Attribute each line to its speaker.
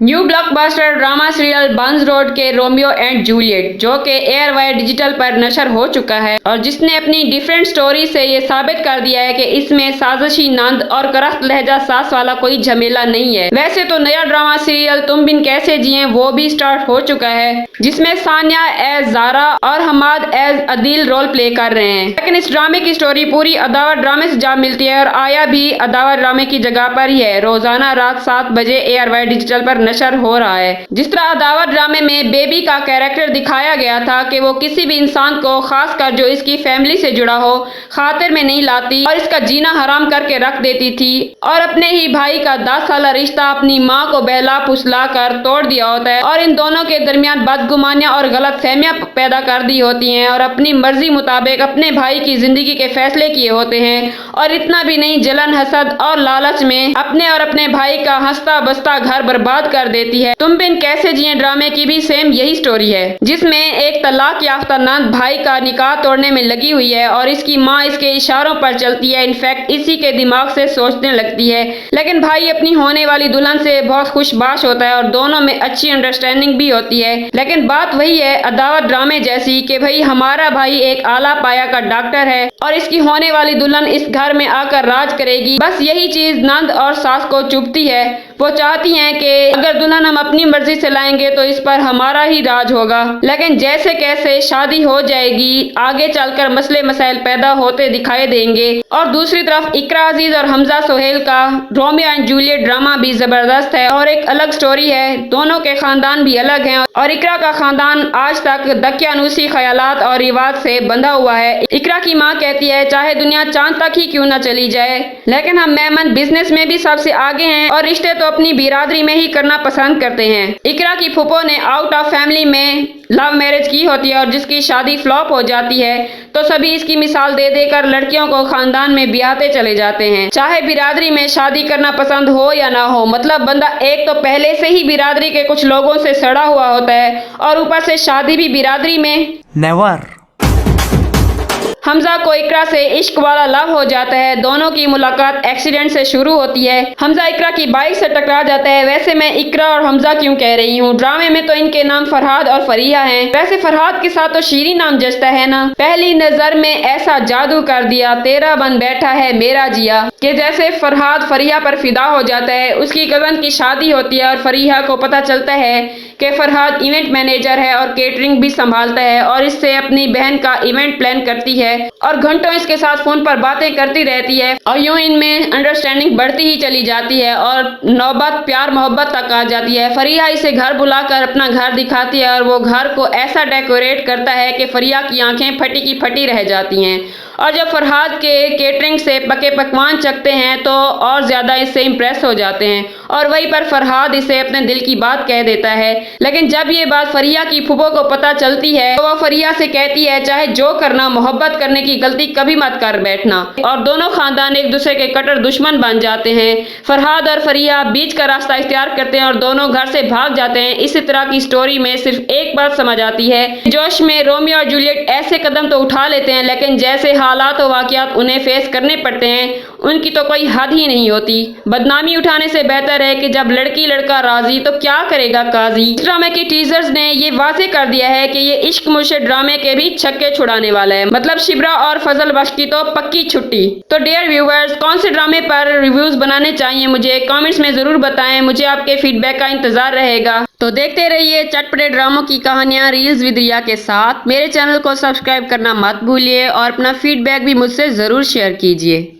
Speaker 1: New blockbuster drama serial बंस road के Romeo and Juliet, जो कि एयर वायर डिजिटल पर नशर हो चुका है और जिसने अपनी डिफरेंट स्टोरी से ये साबित कर दिया है कि इसमें साजिशी नंद और करख्त लहजा सास वाला कोई झमेला नहीं है। वैसे तो नया ड्रामा सीरियल तुम बिन कैसे जिए वो भी स्टार्ट हो चुका है, जिसमें सानिया एज जारा और Hamad as Adeel role play कर रहे हैं। लेकिन इस ड्रामे की स्टोरी पूरी अदावत ड्रामे से जा मिलती है और आया भी अदावत ड्रामे की जगह पर ही है। रोजाना रात 7 बजे एयर वायर डिजिटल पर नशर हो रहा है। जिस तरह अदावत ड्रामे में बेबी का कैरेक्टर दिखाया गया था कि वो किसी भी इंसान को, खासकर जो इसकी फैमिली से जुड़ा हो, खातिर में नहीं लाती और इसका जीना हराम करके रख देती थी और अपने ही भाई का 10 साल रिश्ता अपनी माँ को बहला फुसला कर तोड़ दिया होता है और इन दोनों के दरमियान बदगुमानियां और गलत फहमियां पैदा कर दी होती हैं और अपनी मर्जी मुताबिक अपने भाई की जिंदगी के फैसले किए होते हैं। और इतना भी नहीं, जलन, हसद और लालच में अपने और अपने भाई का हंसता बसता घर बर्बाद कर देती है। तुम बिन कैसे जिए ड्रामे की भी सेम यही स्टोरी है, जिसमें एक तलाक याफ्ता नंद भाई का निकाह तोड़ने में लगी हुई है और इसकी माँ इसके इशारों पर चलती है। इनफैक्ट इसी के दिमाग से सोचने लगती है। लेकिन भाई अपनी होने वाली दुल्हन से बहुत खुशबाश होता है और दोनों में अच्छी अंडरस्टैंडिंग भी होती है। लेकिन बात वही है अदावत ड्रामे जैसी कि भाई हमारा भाई एक आला पाया का डॉक्टर है और इसकी होने वाली दुल्हन इस घर में आकर राज करेगी। बस यही चीज नंद और सास को चुभती है। वो चाहती हैं कि अगर दुल्हन हम अपनी मर्जी से लाएंगे तो इस पर हमारा ही राज होगा। लेकिन जैसे कैसे शादी हो जाएगी, आगे चलकर मसले मसाइल पैदा होते दिखाई देंगे। और दूसरी तरफ इकरा अजीज और हमजा सोहेल का रोमियो एंड जूलियट ड्रामा भी जबरदस्त है और एक अलग स्टोरी है। दोनों के खानदान भी अलग हैं और इकरा का खानदान आज तक दकियानूसी ख्यालात और रिवाज से बंधा हुआ है। इकरा की माँ कहती है चाहे दुनिया चांद तक ही क्यों न चली जाए, लेकिन हम मेमन बिजनेस में भी सबसे आगे हैं और रिश्ते तो अपनी बिरादरी में ही करना पसंद करते हैं। इकरा की फूफो ने आउट ऑफ फैमिली में लव मैरिज की होती है और जिसकी शादी फ्लॉप हो जाती है तो सभी इसकी मिसाल दे देकर लड़कियों को खानदान में ब्याहते चले जाते हैं, चाहे बिरादरी में शादी करना पसंद हो या ना हो। मतलब बंदा एक तो पहले से ही बिरादरी के कुछ लोगों से सड़ा हुआ होता है और ऊपर से शादी भी बिरादरी में।
Speaker 2: नेवर।
Speaker 1: हमजा को इकरा से इश्क वाला लव हो जाता है। दोनों की मुलाकात एक्सीडेंट से शुरू होती है। हमजा इकरा की बाइक से टकरा जाता है। वैसे मैं इकरा और हमजा क्यों कह रही हूँ, ड्रामे में तो इनके नाम फरहाद और फरिया हैं। वैसे फरहाद के साथ तो शीरी नाम जचता है ना। पहली नजर में ऐसा जादू कर दिया, तेरा बन बैठा है मेरा जिया, कि जैसे फरहाद फरिया पर फिदा हो जाता है। उसकी कजन की शादी होती है और फरिया को पता चलता है कि फरहाद इवेंट मैनेजर है और केटरिंग भी संभालता है और इससे अपनी बहन का इवेंट प्लान करती है और घंटों इसके साथ फोन पर बातें करती रहती है और यूं इनमें अंडरस्टैंडिंग बढ़ती ही चली जाती है और नौबत प्यार मोहब्बत तक आ जाती है। फरिया इसे घर बुलाकर अपना घर दिखाती है और वो घर को ऐसा डेकोरेट करता है कि फरिया की आंखें फटी की फटी रह जाती हैं और जब फरहाद के केटरिंग से पके पकवान चखते हैं तो और ज्यादा इससे इम्प्रेस हो जाते हैं और वहीं पर फरहाद इसे अपने दिल की बात कह देता है। लेकिन जब ये बात फरिया की फूफो को पता चलती है तो वो फरिया से कहती है चाहे जो करना, मोहब्बत करने की गलती कभी मत कर बैठना। और दोनों खानदान एक दूसरे के कट्टर दुश्मन बन जाते हैं। फरहाद और फरिया बीच का रास्ता इख्तियार करते हैं और दोनों घर से भाग जाते हैं। इसी तरह की स्टोरी में सिर्फ एक बात समझ आती है, जोश में रोमियो और जूलियट ऐसे कदम तो उठा लेते हैं लेकिन जैसे हालात और वाकयात उन्हें फेस करने पड़ते हैं उनकी तो कोई हद ही नहीं होती। बदनामी उठाने से बेहतर है कि जब लड़की लड़का राजी तो क्या करेगा काजी। इस ड्रामे के टीजर्स ने ये वाजे कर दिया है कि ये इश्क मुर्शिद ड्रामे के भी छक्के छुड़ाने वाला है। मतलब शिब्रा और फजल बख्श की तो पक्की छुट्टी। तो डियर व्यूअर्स, कौन से ड्रामे पर रिव्यूज बनाने चाहिए मुझे कमेंट्स में जरूर बताएं। मुझे आपके फीडबैक का इंतजार रहेगा। तो देखते रहिए चटपटे ड्रामों की कहानियां रील्स विद रिया के साथ। मेरे चैनल को सब्सक्राइब करना मत भूलिए और अपना फीडबैक भी मुझसे जरूर शेयर कीजिए।